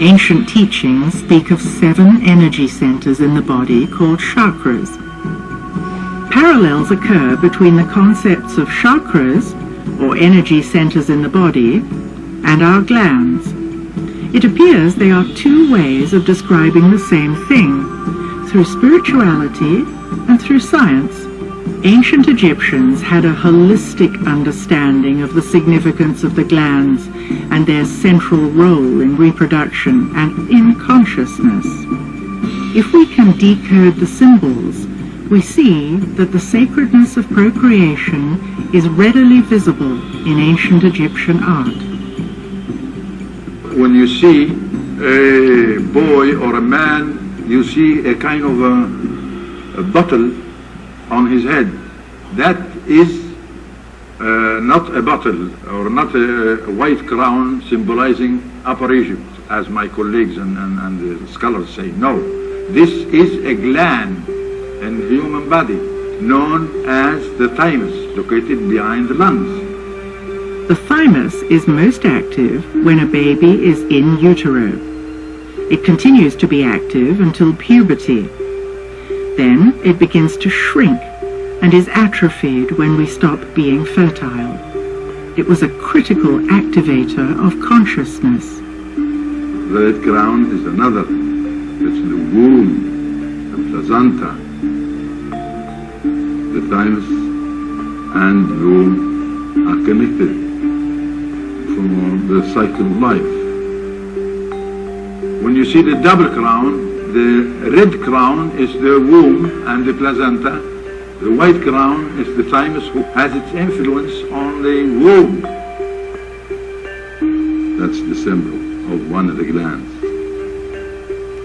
Ancient teachings speak of 7 energy centers in the body called chakras. Parallels occur between the concepts of chakras, or energy centers in the body, and our glands. It appears they are 2 ways of describing the same thing, through spirituality and through science. Ancient Egyptians had a holistic understanding of the significance of the glands and their central role in reproduction and in consciousness. If we can decode the symbols, we see that the sacredness of procreation is readily visible in ancient Egyptian art. When you see a boy or a man, you see a kind of a bottle on his head. That is not a bottle or not a white crown symbolizing Upper Egypt, as my colleagues and the scholars say. No, this is a gland in the human body known as the thymus, located behind the lungs. The thymus is most active when a baby is in utero. It continues to be active until puberty. Then it begins to shrink and is atrophied when we stop being fertile. It was a critical activator of consciousness. The red crown is another. It's the womb, the placenta, the thymus and the womb are connected for the cycle of life. When you see the double crown, the red crown is the womb and the placenta. The white crown is the thymus, who has its influence on the womb. That's the symbol of one of the glands.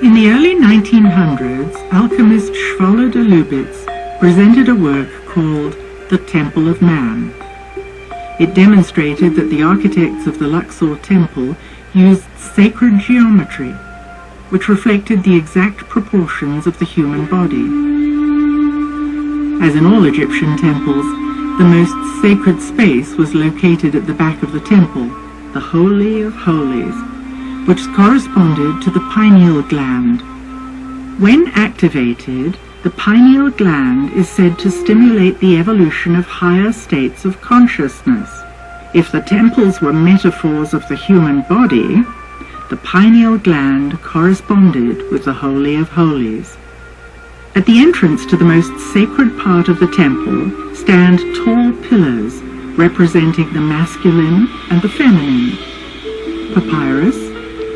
In the early 1900s, alchemist Schwoller de Lubitz presented a work called The Temple of Man. It demonstrated that the architects of the Luxor temple used sacred geometry, which reflected the exact proportions of the human body. As in all Egyptian temples, the most sacred space was located at the back of the temple, the Holy of Holies, which corresponded to the pineal gland. When activated, the pineal gland is said to stimulate the evolution of higher states of consciousness. If the temples were metaphors of the human body, the pineal gland corresponded with the Holy of Holies. At the entrance to the most sacred part of the temple stand tall pillars representing the masculine and the feminine, papyrus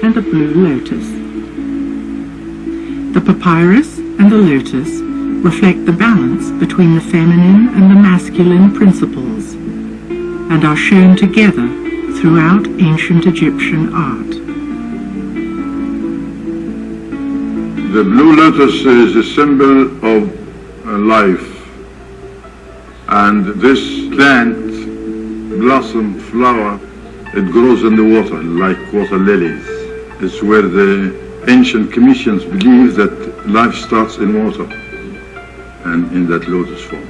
and the blue lotus. The papyrus and the lotus reflect the balance between the feminine and the masculine principles and are shown together throughout ancient Egyptian art. The blue lotus is a symbol of life, and this plant, blossom, flower, it grows in the water like water lilies. It's where the ancient Commissions believe that life starts in water and in that lotus form.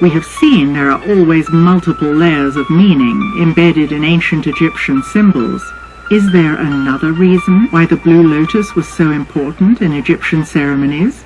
We have seen there are always multiple layers of meaning embedded in ancient Egyptian symbols. Is there another reason why the blue lotus was so important in Egyptian ceremonies?